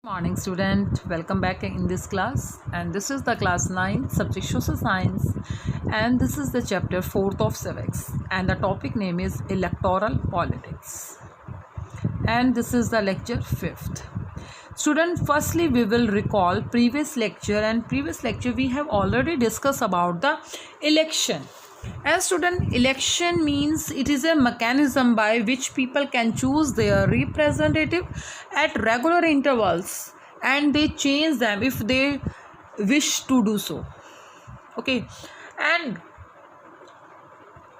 Morning student, welcome back in this class, and this is the class 9 subject social science, and this is the chapter 4th of civics, and the topic name is electoral politics, and this is the lecture 5th. Student, firstly we will recall previous lecture, and previous lecture we have already discussed about the election. As student, election means it is a mechanism by which people can choose their representative at regular intervals, and they change them if they wish to do so. Okay, and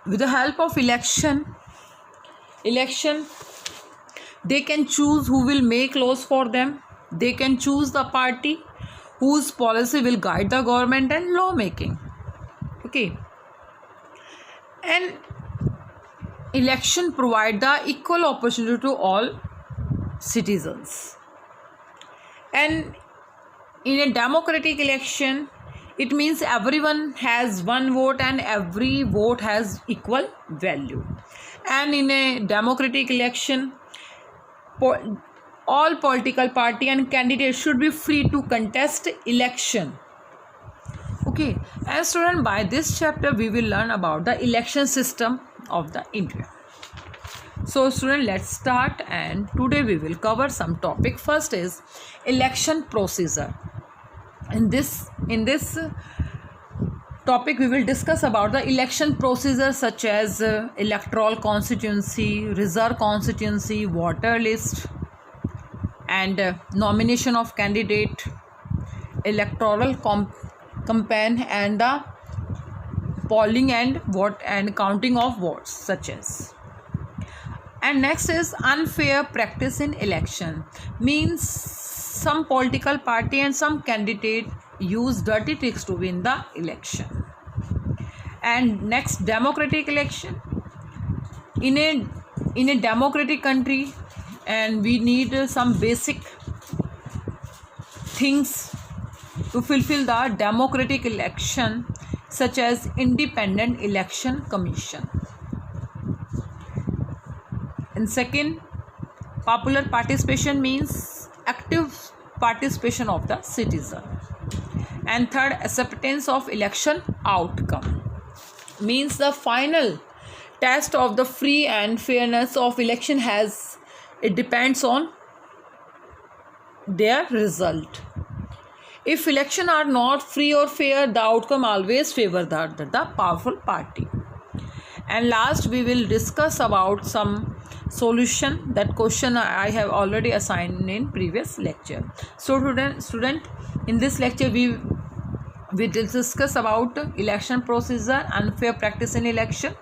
with the help of election they can choose who will make laws for them. They can choose the party whose policy will guide the government and lawmaking. Okay, and election provide the equal opportunity to all citizens, and in a democratic election it means everyone has one vote and every vote has equal value. And in a democratic election all political party and candidates should be free to contest election. Okay, as student, by this chapter we will learn about the election system of the India. So student, let's start, and today we will cover some topic. First is election procedure. In this topic we will discuss about the election procedure such as electoral constituency, reserve constituency, voter list, and nomination of candidate, electoral campaign, and the polling and vote and counting of votes such as. And next is unfair practice in election, means some political party and some candidate use dirty tricks to win the election. And next, democratic election. In a democratic country, and we need some basic things to fulfill the democratic election, such as independent election commission. And second, popular participation means active participation of the citizen. And third, acceptance of election outcome, means the final test of the free and fairness of election it depends on their result. If election are not free or fair, the outcome always favor the powerful party. And last, we will discuss about some solution. That question I have already assigned in previous lecture. So student, in this lecture we will discuss about election procedure, unfair practice in election,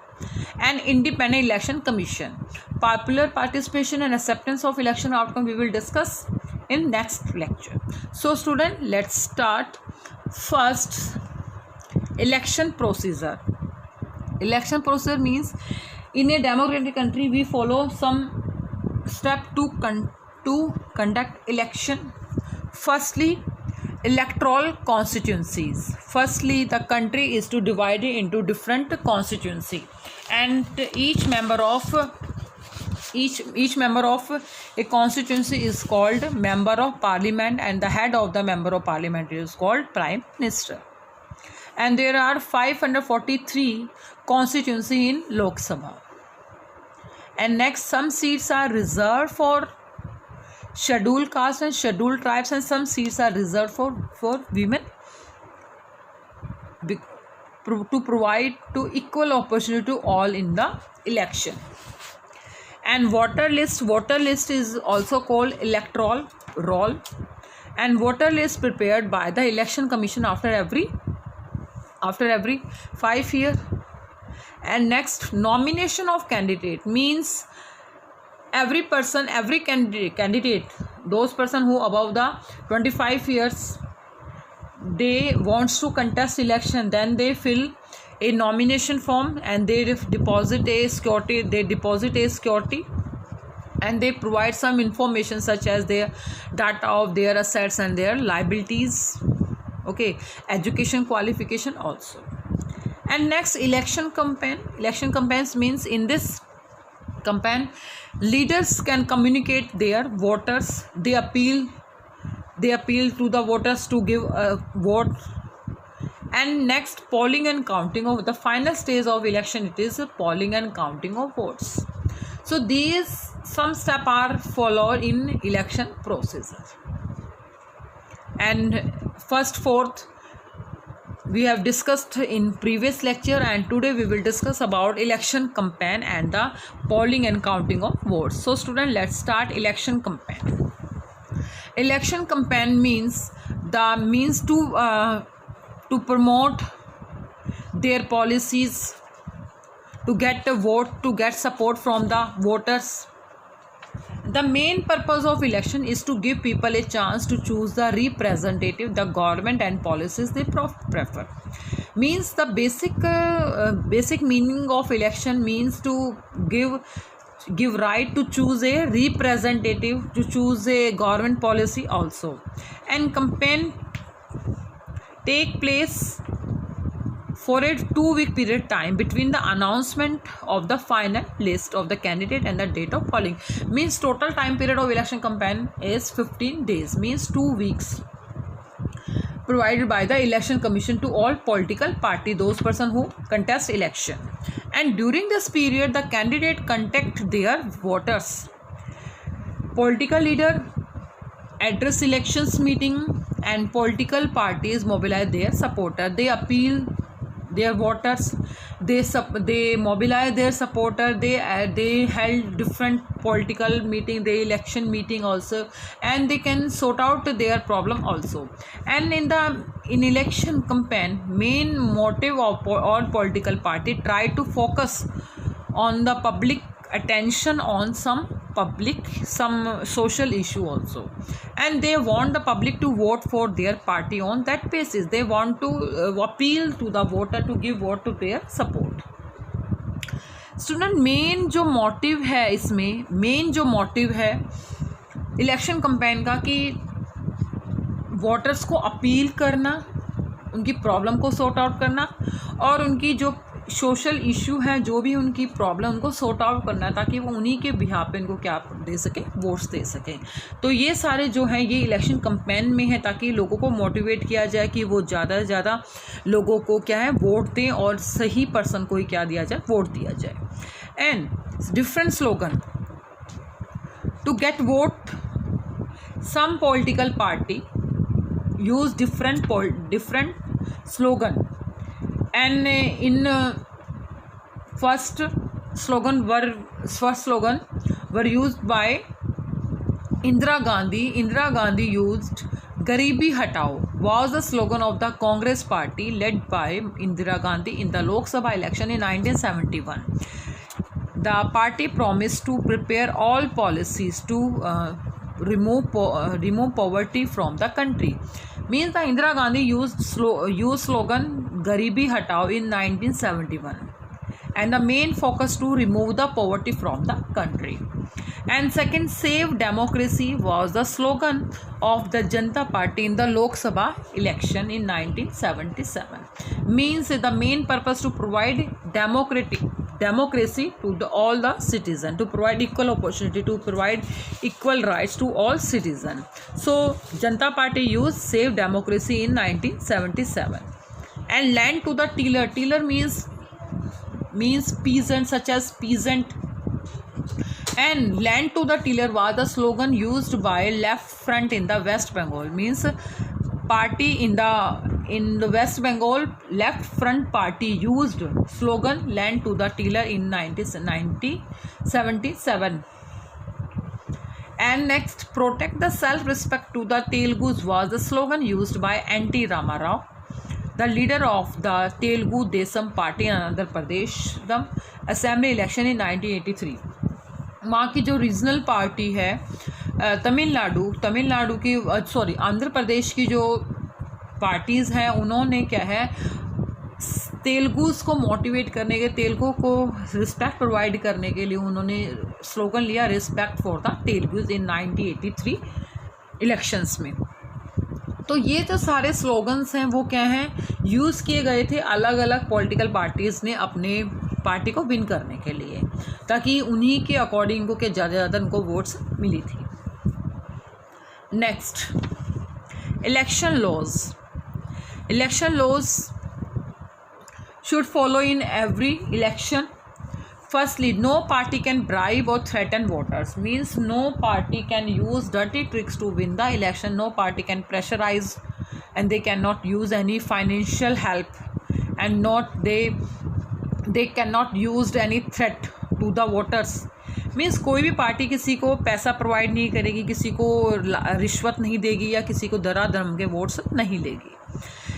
and independent election commission. Popular participation and acceptance of election outcome we will discuss in next lecture. So student, let's start. First, election procedure. Election procedure means in a democratic country we follow some step to conduct election. Firstly, electoral constituencies. Firstly, the country is to divide it into different constituency, and each member of a constituency is called member of parliament, and the head of the member of parliament is called prime minister. And there are 543 constituency in Lok Sabha. And next, some seats are reserved for scheduled castes and scheduled tribes, and some seats are reserved for women to provide to equal opportunity to all in the election. And voter list is also called electoral roll, and voter list prepared by the election commission after every 5 years. And next, nomination of candidate, means every candidate, those person who above the 25 years, they wants to contest election, then they fill a nomination form and they deposit a security, and they provide some information such as their data of their assets and their liabilities. Okay, education qualification also. And next, election campaigns means in this campaign leaders can communicate their voters, they appeal they appeal to the voters to give a vote. And next, polling and counting of the final stage of election, it is polling and counting of votes. So these some steps are followed in election process. And first, fourth, we have discussed in previous lecture, and today we will discuss about election campaign and the polling and counting of votes. So student, let's start election campaign. Election campaign means the means to promote their policies, to get a vote, to get support from the voters. The main purpose of election is to give people a chance to choose the representative, the government and policies they prefer. Means the basic meaning of election means to give right to choose a representative, to choose a government policy also. And campaign take place for a 2-week period time between the announcement of the final list of the candidate and the date of polling. Means total time period of election campaign is 15 days, means 2 weeks, provided by the election commission to all political party, those person who contest election. And during this period, the candidate contact their voters, political leader address elections meeting, and political parties mobilize their supporter. They appeal their voters, they mobilize their supporter, they held different political meeting, the election meeting also, and they can sort out their problem also. And in election campaign, main motive of all political party try to focus on the public attention on some social issue also, and they want the public to vote for their party on that basis. They want to appeal to the voter to give vote to their support. Student, main जो motive है इसमें, main जो motive है election campaign का कि voters को appeal करना, उनकी प्रॉब्लम को सॉर्ट आउट करना, और उनकी जो सोशल इशू है, जो भी उनकी प्रॉब्लम, उनको सॉर्ट आउट करना है, ताकि वो उन्हीं के बिहाफ पे इनको क्या दे सकें, वोट्स दे सकें. तो ये सारे जो हैं ये इलेक्शन कैंपेन में है, ताकि लोगों को मोटिवेट किया जाए कि वो ज़्यादा से ज़्यादा लोगों को क्या है वोट दें, और सही पर्सन को ही क्या दिया जाए, वोट दिया जाए. And different slogan to get vote, some political party use different slogan, and in first slogan were used by Indira Gandhi. Indira Gandhi used Garibi Hatao was the slogan of the Congress party led by Indira Gandhi in the Lok Sabha election in 1971. The party promised to prepare all policies to remove poverty from the country. Means the Indira Gandhi used slogan Garibi Hatao in 1971, and the main focus to remove the poverty from the country. And second, Save Democracy was the slogan of the Janata Party in the Lok Sabha election in 1977. Means the main purpose to provide democracy to all the citizens, to provide equal opportunity, to provide equal rights to all citizens. So Janata Party used Save Democracy in 1977. And land to the tiller. Tiller means peasant, such as peasant. And land to the tiller was the slogan used by Left Front in the West Bengal. Means party in the West Bengal, Left Front party used slogan land to the tiller in 1977. And next, protect the self-respect to the Telugus was the slogan used by N.T. Ramarao, the leader of the Telugu Desam party in Andhra Pradesh, the assembly election in 1983. वहाँ की जो regional party है तमिलनाडु की आंध्र प्रदेश की जो parties हैं, उन्होंने क्या है तेलुगुस को मोटिवेट करने के, तेलुगु को रिस्पेक्ट प्रोवाइड करने के लिए उन्होंने स्लोगन लिया respect for the Telugus in 1983 elections में. तो ये जो सारे स्लोगन्स हैं वो क्या हैं, यूज़ किए गए थे अलग अलग पॉलिटिकल पार्टीज़ ने अपने पार्टी को विन करने के लिए, ताकि उन्हीं के अकॉर्डिंग को ज़्यादा उनको वोट्स मिली थी. Next, Election laws. Election laws should follow in every election. Firstly, no party can bribe or threaten voters. Means no party can use dirty tricks to win the election. No party can pressurize, and they cannot use any financial help, and they cannot use any threat to the voters. Means कोई भी party किसी को पैसा provide नहीं करेगी, किसी को रिश्वत नहीं देगी या किसी को दरा धर्म के वोट्स नहीं लेगी.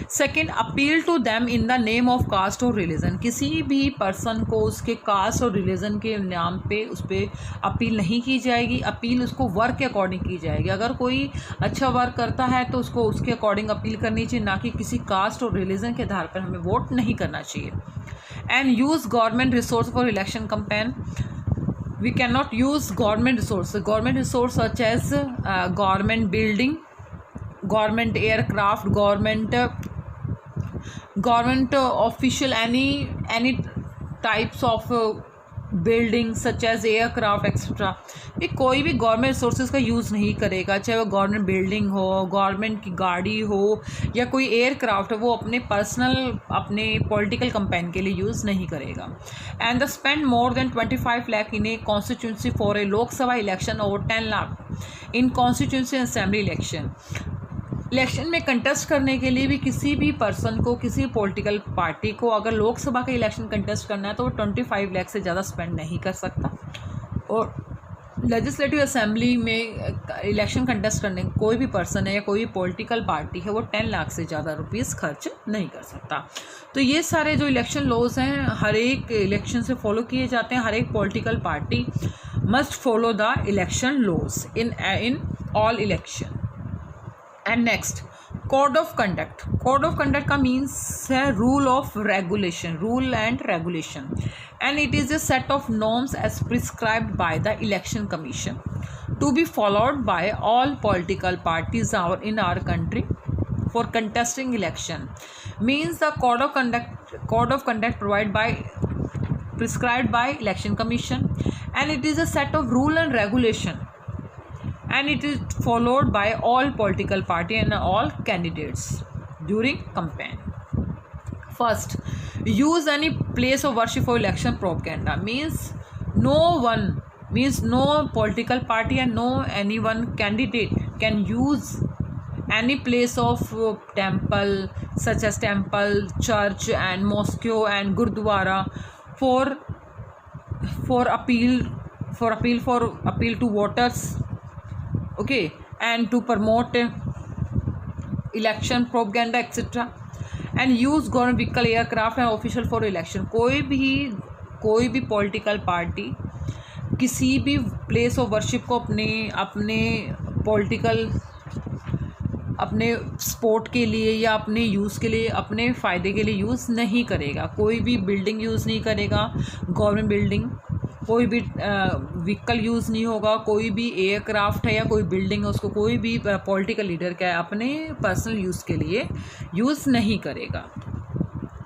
Second, appeal to them in the name of caste और रिलीजन. किसी भी पर्सन को उसके कास्ट और रिलीजन के नाम पे उस पर अपील नहीं की जाएगी. अपील उसको वर्क के अकॉर्डिंग की जाएगी. अगर कोई अच्छा वर्क करता है तो उसको उसके अकॉर्डिंग अपील करनी चाहिए, ना कि किसी कास्ट और रिलीजन के आधार पर हमें वोट नहीं करना चाहिए. And use government resource for election campaign. We cannot use government resource such as government building, government aircraft, government official, any types of building such as aircraft etcetera. ये कोई भी गवर्नमेंट रिसोर्सेज का use नहीं करेगा, चाहे वो government building हो, government की गाड़ी हो या कोई एयरक्राफ्ट हो, वो अपने पर्सनल अपने पॉलिटिकल कैंपेन के लिए यूज़ नहीं करेगा. And the spend more than 25 lakh in A constituency for a Lok Sabha election और 10 लाख इन कॉन्स्टिट्यूंसी असेंबली इलेक्शन. इलेक्शन में कंटेस्ट करने के लिए भी किसी भी पर्सन को, किसी पॉलिटिकल पार्टी को अगर लोकसभा का इलेक्शन कंटेस्ट करना है तो वो 25 लाख से ज़्यादा स्पेंड नहीं कर सकता. और लेजिस्लेटिव असेंबली में इलेक्शन कंटेस्ट करने कोई भी पर्सन है या कोई भी पॉलिटिकल पार्टी है वो 10 लाख से ज़्यादा रुपीस खर्च नहीं कर सकता. तो ये सारे जो इलेक्शन लॉज हैं हर एक इलेक्शन से फॉलो किए जाते हैं. हर एक political party must follow the election laws in all election. And next, code of conduct. Code of conduct का मीन्स है rule of regulation, rule and regulation. And it is a set of norms as prescribed by the election commission to be followed by all political parties in our country for contesting election. Means the code of conduct prescribed by election commission, and it is a set of rule and regulation, and it is followed by all political party and all candidates during campaign. First, use any place of worship for election propaganda. Means no political party and no anyone candidate can use any place of temple such as temple, church and mosque and gurdwara for appeal to voters, okay, and to promote election propaganda etc. and use government vehicle, aircraft and official for election. कोई भी political party किसी भी place of worship को अपने political अपने sport के लिए या अपने यूज़ के लिए, अपने फ़ायदे के लिए यूज़ नहीं करेगा. कोई भी बिल्डिंग यूज़ नहीं करेगा, गवर्नमेंट बिल्डिंग, कोई भी व्हीकल यूज़ नहीं होगा, कोई भी एयरक्राफ्ट है या कोई बिल्डिंग है उसको कोई भी पॉलिटिकल लीडर का अपने पर्सनल यूज़ के लिए यूज़ नहीं करेगा.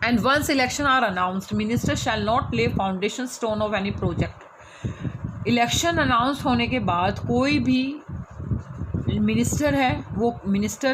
And once election are announced, minister shall not lay foundation stone of any project. Election announce होने के बाद कोई भी मिनिस्टर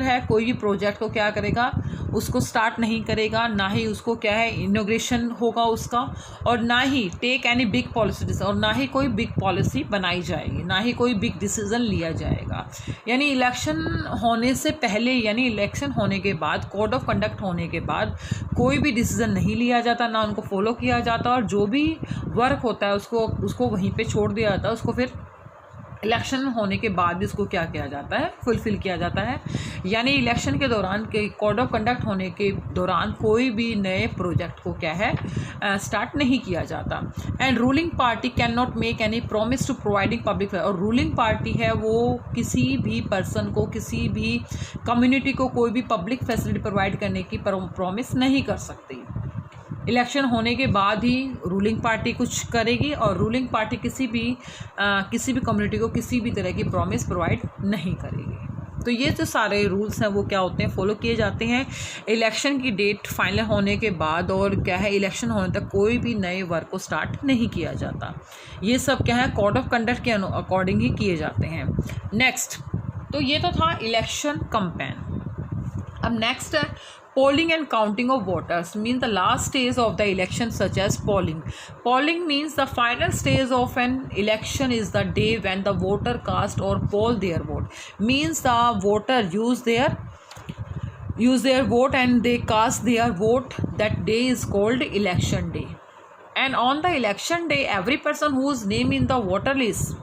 है कोई भी प्रोजेक्ट को क्या करेगा, उसको स्टार्ट नहीं करेगा, ना ही उसको क्या है इनॉग्रेशन होगा उसका, और ना ही टेक एनी बिग पॉलिसी, और ना ही कोई बिग पॉलिसी बनाई जाएगी, ना ही कोई बिग डिसीजन लिया जाएगा. यानी इलेक्शन होने से पहले यानी इलेक्शन होने के बाद, कोड ऑफ कंडक्ट होने के बाद कोई भी डिसीजन नहीं लिया जाता, ना उनको फॉलो किया जाता, और जो भी वर्क होता है उसको वहीं पे छोड़ दिया जाता है. उसको फिर इलेक्शन होने के बाद इसको क्या किया जाता है, फुलफ़िल किया जाता है. यानी इलेक्शन के दौरान के कोड ऑफ कंडक्ट होने के दौरान कोई भी नए प्रोजेक्ट को क्या है स्टार्ट नहीं किया जाता. And ruling party can not make any promise to providing public. और रूलिंग पार्टी है वो किसी भी पर्सन को, किसी भी कम्युनिटी को कोई भी पब्लिक फैसिलिटी प्रोवाइड करने की प्रॉमिस नहीं कर सकती. इलेक्शन होने के बाद ही रूलिंग पार्टी कुछ करेगी, और रूलिंग पार्टी किसी भी कम्युनिटी को किसी भी तरह की प्रॉमिस प्रोवाइड नहीं करेगी. तो ये जो सारे रूल्स हैं वो क्या होते हैं, फॉलो किए जाते हैं इलेक्शन की डेट फाइनल होने के बाद. और क्या है, इलेक्शन होने तक कोई भी नए वर्क को स्टार्ट नहीं किया जाता. ये सब क्या है, कोड ऑफ कंडक्ट के अकॉर्डिंग ही किए जाते हैं. नेक्स्ट, तो ये तो था इलेक्शन कैंपेन. अब नेक्स्ट है polling and counting of voters, means the last stage of the election such as polling. Polling means the final stage of an election is the day when the voter cast or poll their vote, means the voter use their vote and they cast their vote. That day is called election day. And on the election day, every person whose name in the voter list,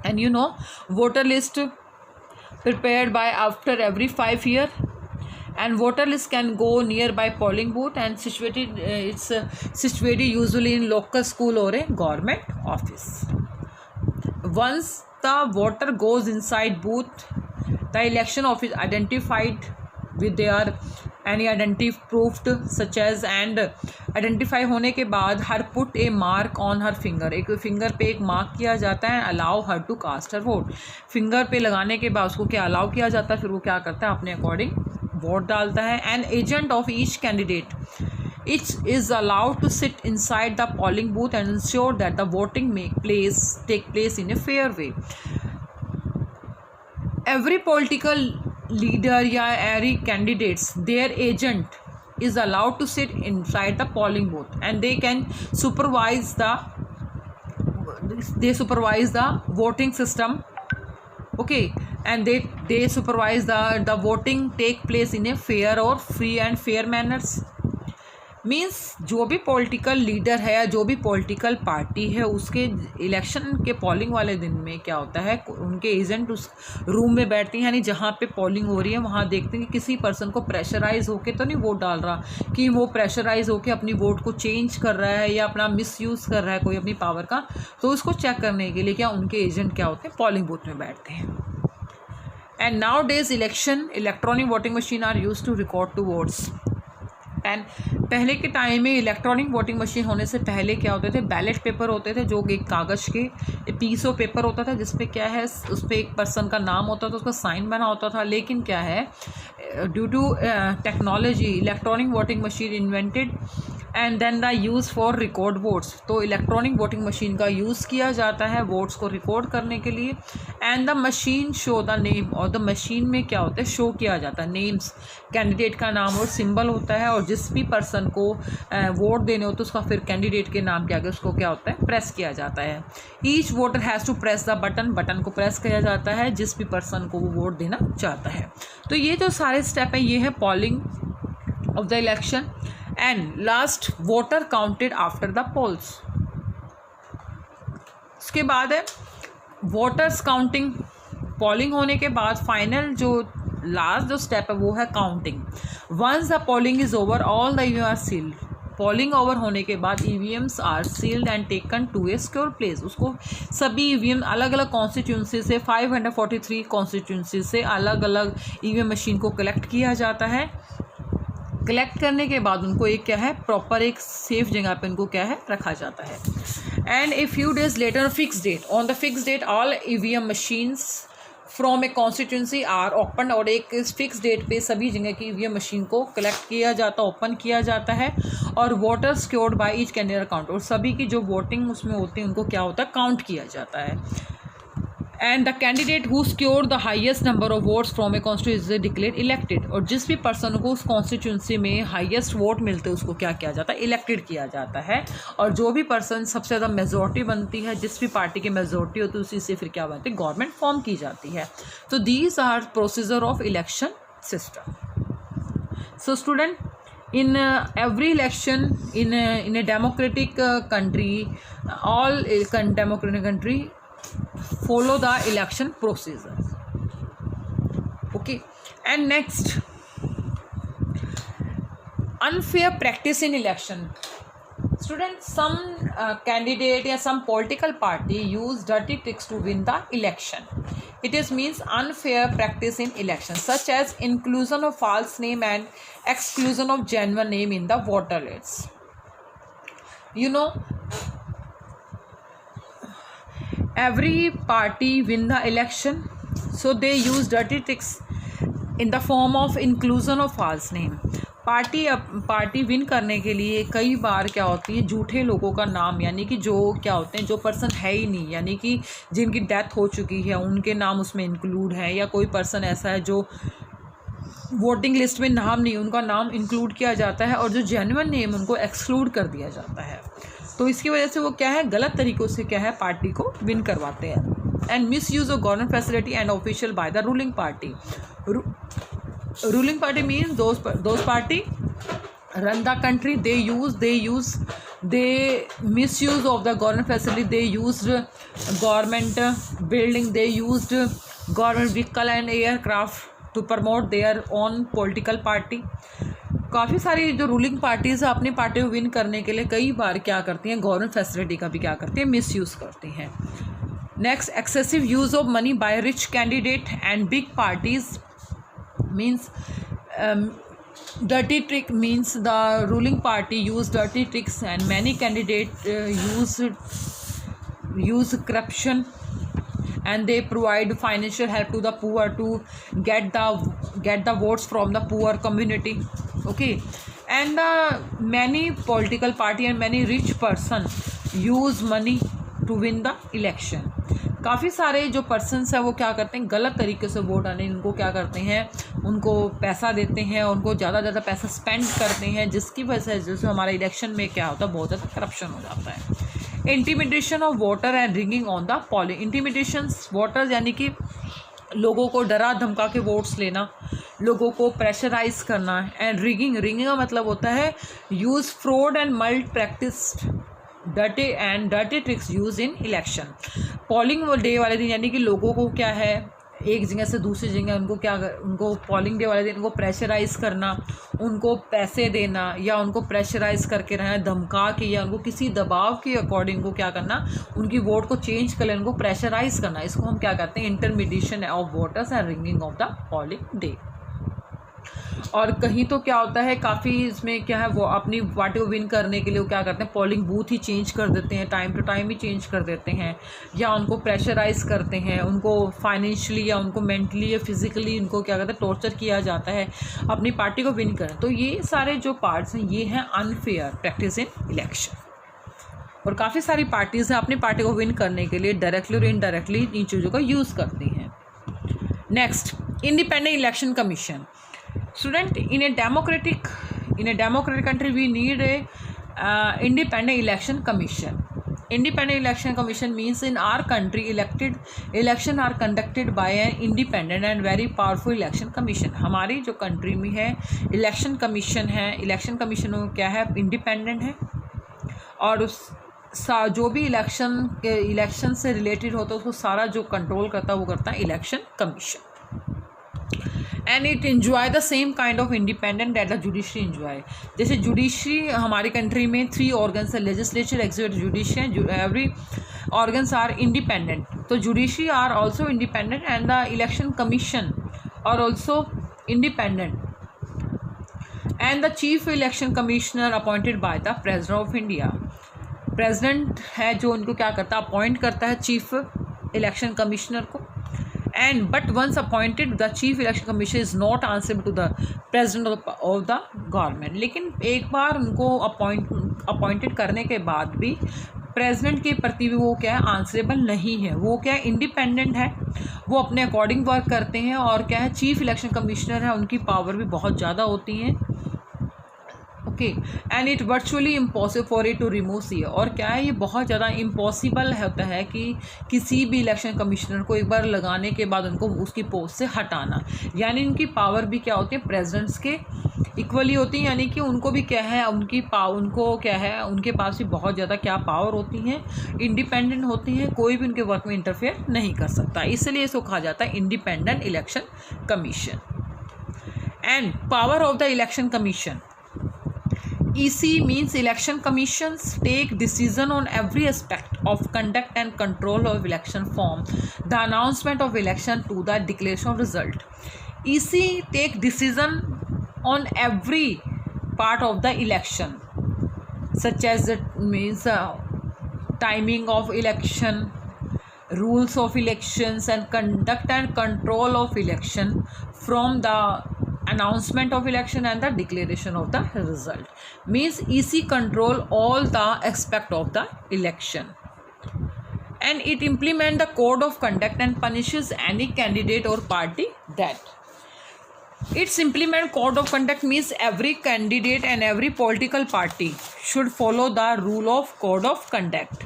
and you know voter list prepared by after every 5 years, and voter list can go nearby polling booth and situated usually in local school or a government office. Once the voter goes inside booth, the election office identified with their any identity proved such as, and identify होने के बाद her put a mark on her finger, एक finger पे एक mark किया जाता है, allow her to cast her vote, finger पे लगाने के बाद उसको क्या अलाउ किया जाता है, फिर वो क्या करता है अपने अकॉर्डिंग वोट डालता है. An agent of each candidate each is allowed to sit inside the polling booth and ensure that the voting take place in a fair way. Every political leader या every candidates their agent is allowed to sit inside the polling booth and they can supervise the voting system. Okay, and they supervise the voting take place in a fair or free and fair manners. Means जो भी political leader है या जो भी political party है उसके election के polling वाले दिन में क्या होता है, उनके एजेंट उस रूम में बैठते हैं, यानी जहाँ पे पोलिंग हो रही है वहाँ देखते हैं कि किसी पर्सन को प्रेशराइज होके तो नहीं वोट डाल रहा, कि वो प्रेशराइज होके अपनी वोट को चेंज कर रहा है या अपना मिसयूज़ कर रहा है कोई अपनी पावर का. तो उसको चेक करने के लिए क्या उनके एजेंट क्या होते हैं, पोलिंग बूथ में बैठते हैं. And now days election electronic voting machine are use to record to votes. And पहले के टाइम में इलेक्ट्रॉनिक वोटिंग मशीन होने से पहले क्या होते थे, बैलेट पेपर होते थे जो एक कागज़ के पीस ऑफ पेपर होता था जिस पे क्या है उस पर एक पर्सन का नाम होता था, उसका साइन बना होता था. लेकिन क्या है due to technology electronic voting machine invented and then the use for record votes. तो इलेक्ट्रॉनिक वोटिंग मशीन का यूज़ किया जाता है वोट्स को रिकॉर्ड करने के लिए. And the machine show the name, और द मशीन में क्या होता है शो किया जाता है नेम्स, कैंडिडेट का नाम और सिंबल होता है, और जिस भी पर्सन को वोट देने होते उसका फिर कैंडिडेट के नाम के आगे उसको क्या होता है प्रेस किया जाता है. Each voter has to press the button, button को प्रेस किया जाता है जिस भी पर्सन को वो वोट देना चाहता है. तो ये जो सारे स्टेप है ये है polling of the election. And last voter counted after the polls. उसके बाद है वोटर्स काउंटिंग. पोलिंग होने के बाद फाइनल जो लास्ट जो स्टेप है वो है counting. Once the polling is over all the EVM are sealed. Polling over होने के बाद EVMs are sealed and taken to a secure place. उसको सभी ईवीएम अलग अलग कॉन्स्टिट्यूंसी से 543 कॉन्स्टिट्यूंसी से अलग अलग ईवीएम मशीन को कलेक्ट किया जाता है. कलेक्ट करने के बाद उनको एक क्या है प्रॉपर एक सेफ जगह पे उनको क्या है रखा जाता है. And a few days later fix date, on the fix date all EVM machines from a constituency are open. और एक फिक्स डेट पे सभी जगह की ईवीएम मशीन को कलेक्ट किया जाता ओपन किया जाता है और voter secured by each candidate account. और सभी की जो वोटिंग उसमें होती है उनको क्या होता है काउंट किया जाता है. And the candidate who secure the highest number of votes from a constituency declare elected. और जिस भी पर्सन को उस कॉन्स्टिट्यूंसी में हाईएस्ट वोट मिलते हैं उसको क्या किया जाता है इलेक्टेड किया जाता है. और जो भी पर्सन सबसे ज़्यादा मेजॉरिटी बनती है, जिस भी पार्टी की मेजॉरिटी होती है उसी से फिर क्या बनती है गवर्नमेंट फॉर्म की जाती है. तो these are procedure of election system. So student, in every election in a democratic country, all democratic country follow the election procedure. Okay, and next, unfair practice in election. Students, some candidate or some political party use dirty tricks to win the election. It is means unfair practice in election, such as inclusion of false name and exclusion of genuine name in the voter lists. You know, every party win the election, so they use dirty tricks in the form of inclusion of false name. Party win करने के लिए कई बार क्या होती है झूठे लोगों का नाम, यानी कि जो क्या होते हैं जो पर्सन है ही नहीं, यानी कि जिनकी डेथ हो चुकी है उनके नाम उसमें इंक्लूड है, या कोई पर्सन ऐसा है जो वोटिंग लिस्ट में नाम नहीं, उनका नाम इंक्लूड किया जाता है और जो जेन्युइन नेम उनको एक्सक्लूड कर दिया जाता है। तो इसकी वजह से वो क्या है, गलत तरीक़ों से क्या है पार्टी को विन करवाते हैं। And miss use of government facility and official by the ruling party. Ruling party means those party run the country, they misuse of the government facility, they used government building, they used government vehicle and aircraft to promote their own political party। काफ़ी सारी जो ruling parties है अपनी party को win करने के लिए कई बार क्या करती हैं, गवर्नमेंट फैसिलिटी का भी क्या करती हैं, मिस यूज़ करती हैं। Next, excessive use of money by rich candidate and big parties means dirty trick, means the ruling party use dirty tricks and many candidates use corruption and they provide financial help to the poor to get the votes from the poor community। Okay, and many political party and many rich person use money to win the election। काफ़ी सारे जो persons हैं वो क्या करते हैं, गलत तरीके से वोट आने उनको क्या करते हैं, उनको पैसा देते हैं, उनको ज़्यादा पैसा स्पेंड करते हैं, जिसकी वजह से जैसे हमारा इलेक्शन में क्या होता है, बहुत ज़्यादा करप्शन हो जाता है। Intimidation of voter and rigging on the polling. Intimidation voters यानी कि लोगों को डरा धमका के वोट्स लेना, लोगों को प्रेशराइज करना। एंड रिगिंग का मतलब होता है use fraud and multi practice dirty tricks use in election. Polling day वाले दिन यानी कि लोगों को क्या है, एक जगह से दूसरी जगह उनको पोलिंग डे वाले दिन उनको प्रेशराइज़ करना, उनको पैसे देना या उनको प्रेशराइज़ करके रहना, धमका के या उनको किसी दबाव के अकॉर्डिंग को क्या करना, उनकी वोट को चेंज कर लेना, उनको प्रेशराइज़ करना। इसको हम क्या कहते हैं, intermediation of voters and ringing of the polling day. और कहीं तो क्या होता है, काफ़ी इसमें क्या है, वो अपनी पार्टी को विन करने के लिए वो क्या करते हैं, पोलिंग बूथ ही चेंज कर देते हैं, टाइम टू टाइम ही चेंज कर देते हैं, या उनको प्रेशराइज करते हैं, उनको फाइनेंशियली या उनको मेंटली या फिज़िकली उनको क्या कहते हैं, टॉर्चर किया जाता है अपनी पार्टी को विन करने। तो ये सारे जो पार्ट्स हैं ये हैं अनफेयर प्रैक्टिस इन इलेक्शन। और काफ़ी सारी पार्टीज़ हैं अपनी पार्टी को विन करने के लिए डायरेक्टली और इनडायरेक्टली इन चीज़ों का यूज़ करती हैं। Next, independent election commission. Student, in a democratic country we need a independent election commission। Independent election commission means in our country election are conducted by an independent and very powerful election commission। हमारी जो country में है election commission है, election commission क्या है, independent है और उस जो भी इलेक्शन से रिलेटेड होता है उसको सारा जो कंट्रोल करता है वो करता है election commission. And it enjoy the same kind of independent that the judiciary enjoy. जैसे जुडिशरी हमारी कंट्री में 3 ऑर्गन्स है, legislature, executive, judiciary, every organs are independent. तो judiciary are also independent and the election commission are also independent and the chief election commissioner appointed by the president of India. President है जो उनको क्या करता है, appoint करता है chief election commissioner को। And but once appointed, the chief election commission is not answerable to the president of the government। लेकिन एक बार उनको अपॉइंटेड करने के बाद भी प्रेसिडेंट के प्रति भी वो क्या है, आंसरेबल नहीं है। वो क्या है, इंडिपेंडेंट है, वो अपने अकॉर्डिंग वर्क करते हैं और क्या है, चीफ इलेक्शन कमिश्नर है, उनकी पावर भी बहुत ज़्यादा होती हैं। Okay, and it virtually impossible for it to remove C. और क्या है, ये बहुत ज़्यादा इम्पॉसिबल होता है कि किसी भी इलेक्शन कमिश्नर को एक बार लगाने के बाद उनको उसकी पोस्ट से हटाना। यानी उनकी पावर भी क्या होती है, प्रेसिडेंट्स के इक्वली होती है, यानी कि उनको भी क्या है, उनको क्या है, उनके पास भी बहुत ज़्यादा क्या पावर होती हैं, इंडिपेंडेंट होती हैं, कोई भी उनके वर्क में इंटरफेयर नहीं कर सकता। इसलिए इसको कहा जाता है independent election commission. And power of the election commission. EC means election commissions take decision on every aspect of conduct and control of election from the announcement of election to the declaration of result। EC take decision on every part of the election such as it means timing of election, rules of elections and conduct and control of election from the announcement of election and the declaration of the result। Means EC control all the aspect of the election and it implement the code of conduct and punishes any candidate or party that। Its implement code of conduct means every candidate and every political party should follow the rule of code of conduct.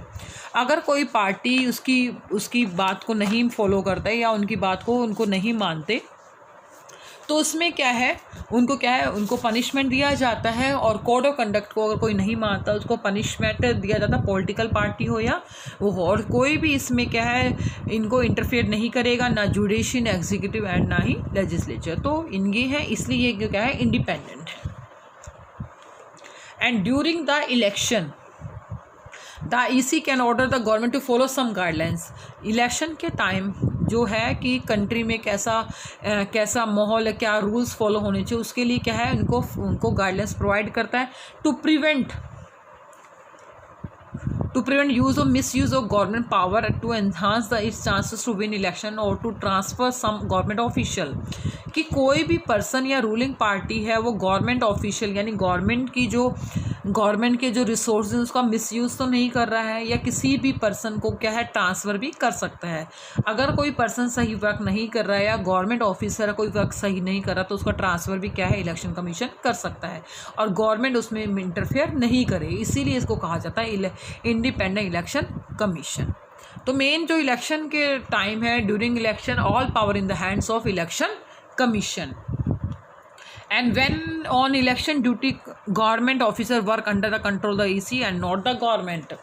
अगर कोई party उसकी बात को नहीं follow करता है या उनकी बात को उनको नहीं मानते तो उसमें क्या है, उनको पनिशमेंट दिया जाता है। और कोड ऑफ कंडक्ट को अगर कोई नहीं मानता उसको पनिशमेंट दिया जाता है, पॉलिटिकल पार्टी हो या वो हो। और कोई भी इसमें क्या है, इनको इंटरफेयर नहीं करेगा, ना जुडिशरी, ना एग्जीक्यूटिव एंड ना ही लेजिस्लेचर। तो इनके हैं, इसलिए ये क्या है, इंडिपेंडेंट है। And during the election the EC can order the government to follow some guidelines. Election के टाइम जो है कि कंट्री में कैसा माहौल है, क्या रूल्स फॉलो होने चाहिए, उसके लिए क्या है, उनको गाइडलाइंस प्रोवाइड करता है to prevent use or misuse of government power, to enhance its chances to win election or to transfer some government official। कि कोई भी पर्सन या रूलिंग पार्टी है वो गवर्नमेंट ऑफिशियल यानी गवर्नमेंट के जो रिसोर्स उसका मिसयूज़ तो नहीं कर रहा है, या किसी भी पर्सन को क्या है ट्रांसफ़र भी कर सकता है। अगर कोई पर्सन सही वर्क नहीं कर रहा है या गवर्नमेंट ऑफिसर कोई वर्क सही नहीं कर रहा तो उसका ट्रांसफ़र भी क्या है, इलेक्शन कमीशन कर सकता है और गवर्नमेंट उसमें इंटरफेयर नहीं करे। इसीलिए इसको कहा जाता है इंडिपेंडेंट इलेक्शन कमीशन। तो मेन जो इलेक्शन के टाइम है, during election all power in the hands of election commission. And when on election duty, government officer work under the control of the EC and not the government।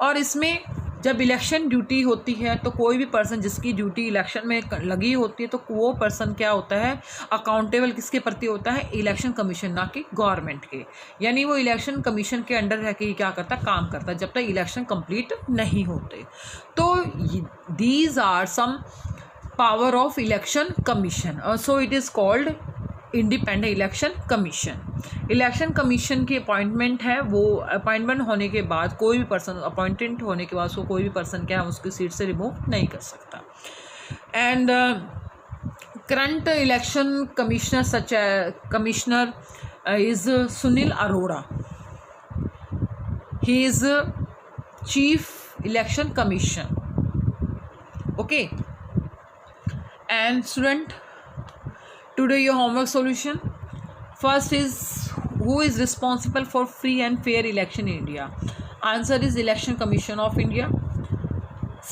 और इसमें जब election duty होती है तो कोई भी person जिसकी duty election में लगी होती है तो वो पर्सन क्या होता है, अकाउंटेबल किसके प्रति होता है, इलेक्शन कमीशन, ना कि गवर्नमेंट के। यानी वो इलेक्शन कमीशन के अंडर रह के क्या करता है, काम करता है जब तक इलेक्शन कंप्लीट नहीं होते। तो these are some power of election commission. So it is called independent election commission. Election commission की अपॉइंटमेंट है, वो अपॉइंटमेंट होने के बाद कोई भी पर्सन, अपॉइंटेड होने के बाद उसको कोई भी पर्सन क्या है उसकी सीट से रिमूव नहीं कर सकता। And current election commissioner is Sunil Arora. He is chief election commission. Okay and student, today your homework solution. First is, who is responsible for free and fair election in India? Answer is Election Commission of India.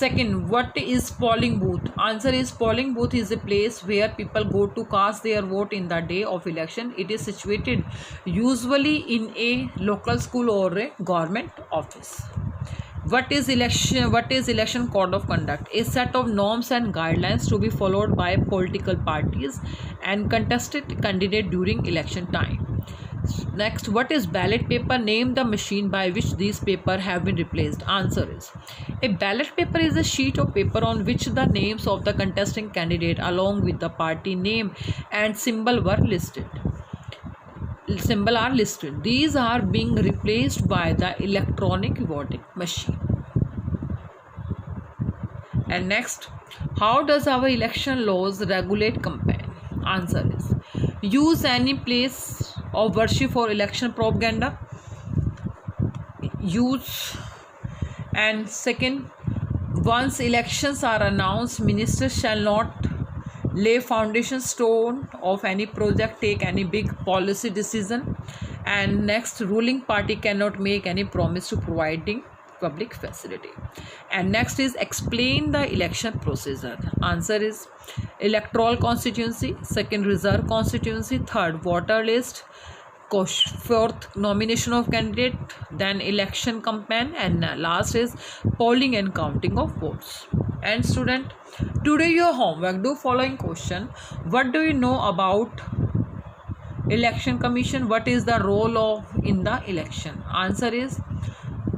Second, what is polling booth? Answer is polling booth is a place where people go to cast their vote in the day of election. It is situated usually in a local school or a government office. What is election code of conduct? A set of norms and guidelines to be followed by political parties and contested candidate during election time. Next, what is ballot paper? Name the machine by which these paper have been replaced. Answer is, a ballot paper is a sheet of paper on which the names of the contesting candidate along with the party name and symbol are listed. These are being replaced by the electronic voting machine. And next, how does our election laws regulate campaign? Answer is, use any place of worship for election propaganda. And second, once elections are announced, ministers shall not lay foundation stone of any project, take any big policy decision. And next, ruling party cannot make any promise to providing public facility. And next is, explain the election procedure. Answer is, electoral constituency, second reserve constituency, third voter list, fourth nomination of candidate, then election campaign, and last is polling and counting of votes. And student, today your homework, do following question. What do you know about election commission? What is the role of in the election? Answer is,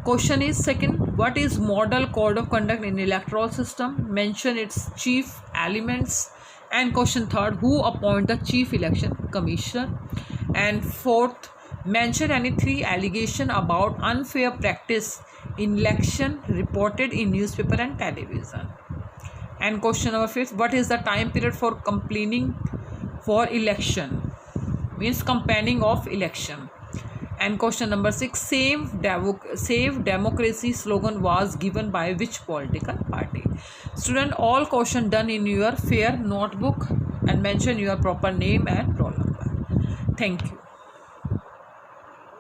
question is second, what is model code of conduct in electoral system? Mention its chief elements. And question third, who appoint the chief election commissioner? And fourth, mention any 3 allegation about unfair practice in election reported in newspaper and television. And question number 5, what is the time period for campaigning for election? Means campaigning of election. And question number 6, save democracy slogan was given by which political party? Student, all question done in your fair notebook. and mention your proper name and roll number. Thank you.